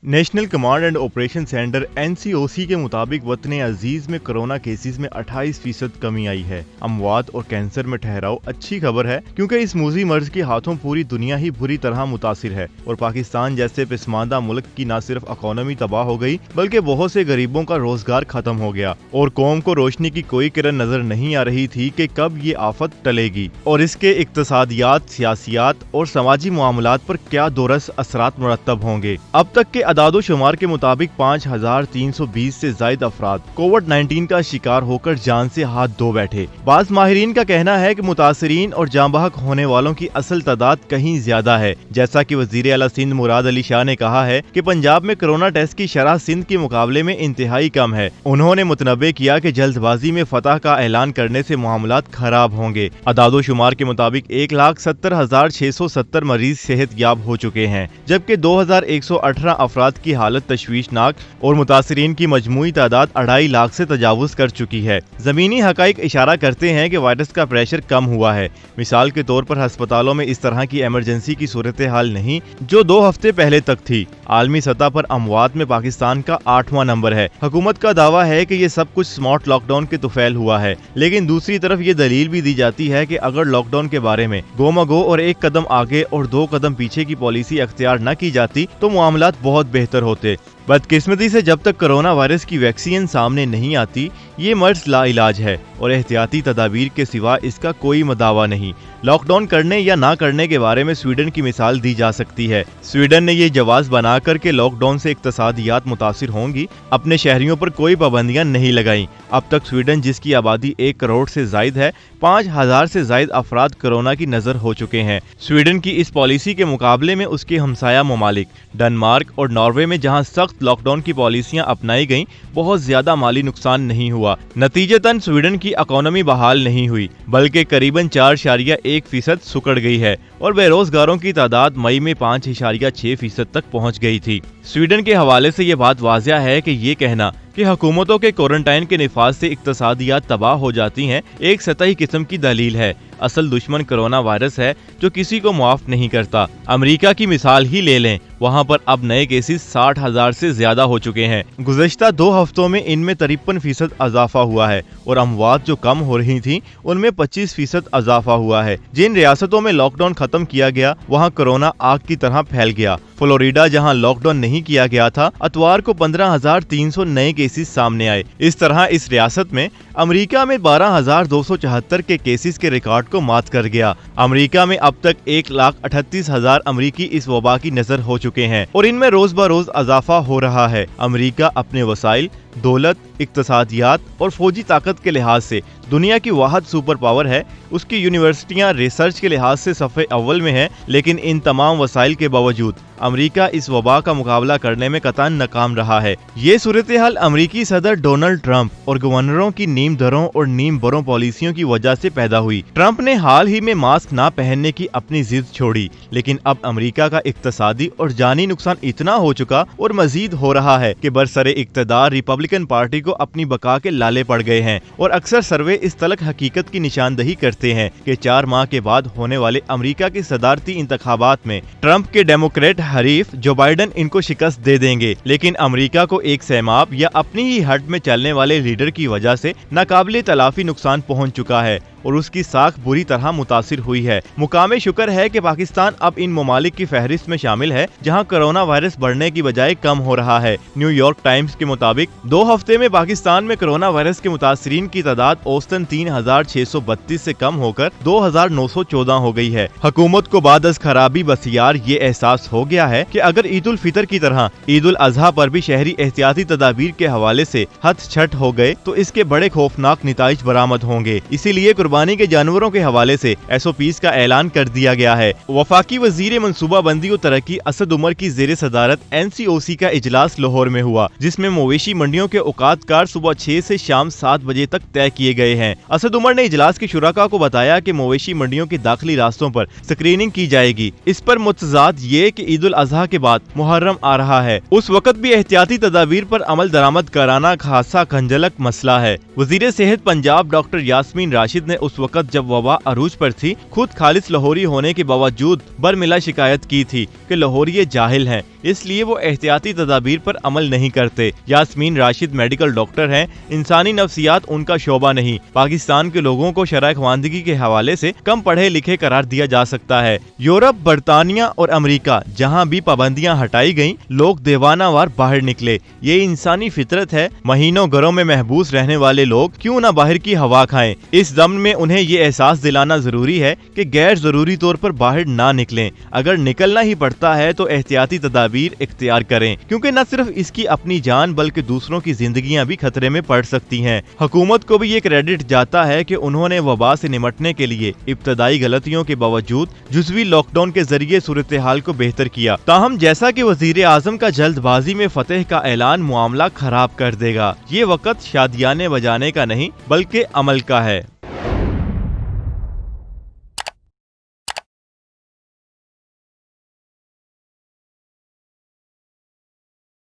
National command and operation centre NCOC کے مطابق وطن عزیز میں کرونا کیسز میں 28% کمی آئی ہے۔ اموات اور کینسر میں ٹھہراؤ اچھی خبر ہے کیونکہ اس موذی مرض کے ہاتھوں پوری دنیا ہی بری طرح متاثر ہے اور پاکستان جیسے پسماندہ ملک کی نہ صرف اکانومی تباہ ہو گئی بلکہ بہت سے غریبوں کا روزگار ختم ہو گیا اور قوم کو روشنی کی کوئی کرن نظر نہیں آ رہی تھی کہ کب یہ آفت ٹلے گی اور اس کے اقتصادیات، سیاسیات اور سماجی معاملات پر کیا دورس اثرات مرتب ہوں گے۔ اب تک کے اعداد و شمار کے مطابق 5320 سے زائد افراد کووڈ-19 کا شکار ہو کر جان سے ہاتھ دھو بیٹھے۔ بعض ماہرین کا کہنا ہے کہ متاثرین اور جاں بحق ہونے والوں کی اصل تعداد کہیں زیادہ ہے، جیسا کہ وزیر اعلیٰ سندھ مراد علی شاہ نے کہا ہے کہ پنجاب میں کرونا ٹیسٹ کی شرح سندھ کے مقابلے میں انتہائی کم ہے۔ انہوں نے متنبع کیا کہ جلد بازی میں فتح کا اعلان کرنے سے معاملات خراب ہوں گے۔ اعداد و شمار کے مطابق 1,70,670 مریض صحت یاب ہو چکے ہیں، جبکہ 2,118 افراد کی حالت تشویشناک اور متاثرین کی مجموعی تعداد 2.5 لاکھ سے تجاوز کر چکی ہے۔ زمینی حقائق اشارہ کرتے ہیں کہ وائرس کا پریشر کم ہوا ہے۔ مثال کے طور پر ہسپتالوں میں اس طرح کی ایمرجنسی کی صورتحال نہیں جو 2 ہفتے پہلے تک تھی۔ عالمی سطح پر اموات میں پاکستان کا 8واں نمبر ہے۔ حکومت کا دعویٰ ہے کہ یہ سب کچھ سمارٹ لاک ڈاؤن کے طفیل ہوا ہے، لیکن دوسری طرف یہ دلیل بھی دی جاتی ہے کہ اگر لاک ڈاؤن کے بارے میں گو مگو اور 1 قدم آگے اور 2 قدم پیچھے کی پالیسی اختیار نہ کی جاتی تو معاملات بہت بہتر ہوتے۔ بدقسمتی سے جب تک کرونا وائرس کی ویکسین سامنے نہیں آتی یہ مرض لا علاج ہے اور احتیاطی تدابیر کے سوا اس کا کوئی مداوا نہیں۔ لاک ڈاؤن کرنے یا نہ کرنے کے بارے میں سویڈن کی مثال دی جا سکتی ہے۔ سویڈن نے یہ جواز بنا کر کے لاک ڈاؤن سے اقتصادیات متاثر ہوں گی اپنے شہریوں پر کوئی پابندیاں نہیں لگائیں۔ اب تک سویڈن جس کی آبادی 1 کروڑ سے زائد ہے 5,000 سے زائد افراد کرونا کی نظر ہو چکے ہیں۔ سویڈن کی اس پالیسی کے مقابلے میں اس کے ہمسایہ ممالک ڈنمارک اور ناروے میں جہاں سخت لاک ڈاؤن کی پالیسیاں اپنائی گئیں بہت زیادہ مالی نقصان نہیں ہوا۔ نتیجتاً سویڈن کی اکانومی بحال نہیں ہوئی بلکہ قریباً 4.1% سکڑ گئی ہے اور بے روزگاروں کی تعداد مئی میں 5.6% تک پہنچ گئی تھی۔ سویڈن کے حوالے سے یہ بات واضح ہے کہ یہ کہنا کہ حکومتوں کے کوارنٹائن کے نفاذ سے اقتصادیات تباہ ہو جاتی ہیں ایک سطحی قسم کی دلیل ہے۔ اصل دشمن کرونا وائرس ہے جو کسی کو معاف نہیں کرتا۔ امریکہ کی مثال ہی لے لیں، وہاں پر اب نئے کیسز 60,000 سے زیادہ ہو چکے ہیں۔ گزشتہ 2 ہفتوں میں ان میں 53% اضافہ ہوا ہے اور اموات جو کم ہو رہی تھیں ان میں 25% اضافہ ہوا ہے۔ جن ریاستوں میں لاک ڈاؤن ختم کیا گیا وہاں کرونا آگ کی طرح پھیل گیا۔ فلوریڈا جہاں لاک ڈاؤن نہیں کیا گیا تھا اتوار کو 15,300 نئے کیسز سامنے آئے۔ اس طرح اس ریاست میں امریکہ میں 12,274 کے کیسز کے ریکارڈ کو مات کر گیا۔ امریکہ میں اب تک 1,38,000 امریکی اس وبا کی نظر ہو چکے ہیں اور ان میں روز بروز اضافہ ہو رہا ہے۔ امریکہ اپنے وسائل، دولت، اقتصادیات اور فوجی طاقت کے لحاظ سے دنیا کی واحد سپر پاور ہے۔ اس کی یونیورسٹیاں ریسرچ کے لحاظ سے صف اول میں ہیں، لیکن ان تمام وسائل کے باوجود امریکہ اس وبا کا مقابلہ کرنے میں قطعاً ناکام رہا ہے۔ یہ صورتحال امریکی صدر ڈونلڈ ٹرمپ اور گورنروں کی نیم دروں اور نیم بروں پالیسیوں کی وجہ سے پیدا ہوئی۔ ٹرمپ نے حال ہی میں ماسک نہ پہننے کی اپنی ضد چھوڑی، لیکن اب امریکہ کا اقتصادی اور جانی نقصان اتنا ہو چکا اور مزید ہو رہا ہے کہ برسر اقتدار ریپبلکن پارٹی کو اپنی بقا کے لالے پڑ گئے ہیں اور اکثر سروے اس تلک حقیقت کی نشاندہی کرتے ہیں کہ 4 ماہ کے بعد ہونے والے امریکہ کے صدارتی انتخابات میں ٹرمپ کے ڈیموکریٹ حریف جو بائیڈن ان کو شکست دے دیں گے، لیکن امریکہ کو ایک سیماب یا اپنی ہی ہٹ میں چلنے والے لیڈر کی وجہ سے ناقابل تلافی نقصان پہنچ چکا ہے اور اس کی ساکھ بری طرح متاثر ہوئی ہے۔ مقام شکر ہے کہ پاکستان اب ان ممالک کی فہرست میں شامل ہے جہاں کرونا وائرس بڑھنے کی بجائے کم ہو رہا ہے۔ نیو یارک ٹائمز کے مطابق 2 ہفتے میں پاکستان میں کرونا وائرس کے متاثرین کی تعداد اوسطاً 3,632 سے کم ہو کر 2,914 ہو گئی ہے۔ حکومت کو بعد از خرابی بسیار یہ احساس ہو گیا ہے کہ اگر عید الفطر کی طرح عید الاضحیٰ پر بھی شہری احتیاطی تدابیر کے حوالے سے ہتھ چھٹ ہو گئے تو اس کے بڑے خوفناک نتائج برآمد ہوں گے۔ اسی لیے قربانی کے جانوروں کے حوالے سے SOPs کا اعلان کر دیا گیا ہے۔ وفاقی وزیر منصوبہ بندی و ترقی اسد عمر کی زیر صدارت NCOC کا اجلاس لاہور میں ہوا، جس میں مویشی منڈیوں کے اوقات کار صبح 6 سے شام 7 بجے تک طے کیے گئے ہیں۔ اسد عمر نے اجلاس کے شرکاء کو بتایا کہ مویشی منڈیوں کے داخلی راستوں پر سکریننگ کی جائے گی۔ اس پر متضاد یہ کہ عید الاضحیٰ کے بعد محرم آ رہا ہے، اس وقت بھی احتیاطی تدابیر پر عمل درآمد کرانا خاصا کنجلک مسئلہ ہے۔ وزیر صحت پنجاب ڈاکٹر یاسمین راشد نے اس وقت جب وبا عروج پر تھی خود خالص لاہوری ہونے کے باوجود برملا شکایت کی تھی کہ لاہوری جاہل ہیں، اس لیے وہ احتیاطی تدابیر پر عمل نہیں کرتے۔ یاسمین راشد میڈیکل ڈاکٹر ہیں، انسانی نفسیات ان کا شعبہ نہیں۔ پاکستان کے لوگوں کو شرح خواندگی کے حوالے سے کم پڑھے لکھے قرار دیا جا سکتا ہے۔ یورپ، برطانیہ اور امریکہ جہاں بھی پابندیاں ہٹائی گئیں، لوگ دیوانہ وار باہر نکلے۔ یہ انسانی فطرت ہے۔ مہینوں گھروں میں محبوس رہنے والے لوگ کیوں نہ باہر کی ہوا کھائیں۔ اس ضمن میں انہیں یہ احساس دلانا ضروری ہے کہ غیر ضروری طور پر باہر نہ نکلیں۔ اگر نکلنا ہی پڑتا ہے تو احتیاطی تدابیر اختیار کریں، کیونکہ نہ صرف اس کی اپنی جان بلکہ دوسروں کی زندگیاں بھی خطرے میں پڑ سکتی ہیں۔ حکومت کو بھی یہ کریڈٹ جاتا ہے کہ انہوں نے وبا سے نمٹنے کے لیے ابتدائی غلطیوں کے باوجود جزوی لاک ڈاؤن کے ذریعے صورتحال کو بہتر کیا۔ تاہم جیسا کہ وزیر اعظم کا جلد بازی میں فتح کا اعلان معاملہ خراب کر دے گا۔ یہ وقت شادیانے بجانے کا نہیں بلکہ عمل کا ہے۔